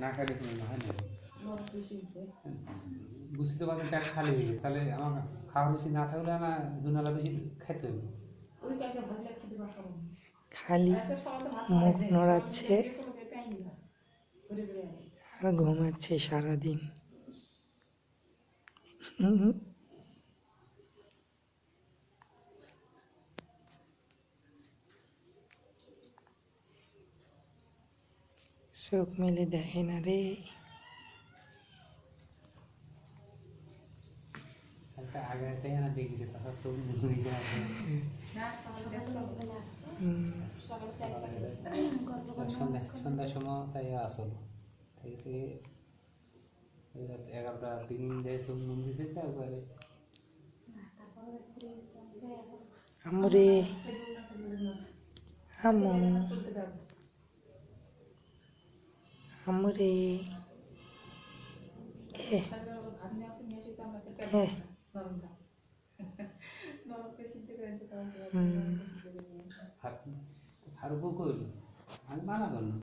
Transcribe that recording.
না খাইলে কোনো না হয় না। বুঝতে পারছেন পেট খালি হয়ে গেছে, তাহলে আমার খাওয়া বেশি না থাকলে না দুনালা বেশি খাইতে হবে। খালি মুখ নড়াচ্ছে আর ঘুমাচ্ছে সারাদিন। চোখ মেলে দেখে না রে। আগে চাই না দেখেছি তাছাড়া সব দিকে আছে। সন্ধ্যার সময় চাই আসল থেকে থেকে রাত 11টা 3 যায় সব নুন দিছে একবারে। আমরে আমু আমরে এ আর উপর করল আমি মানা করলাম।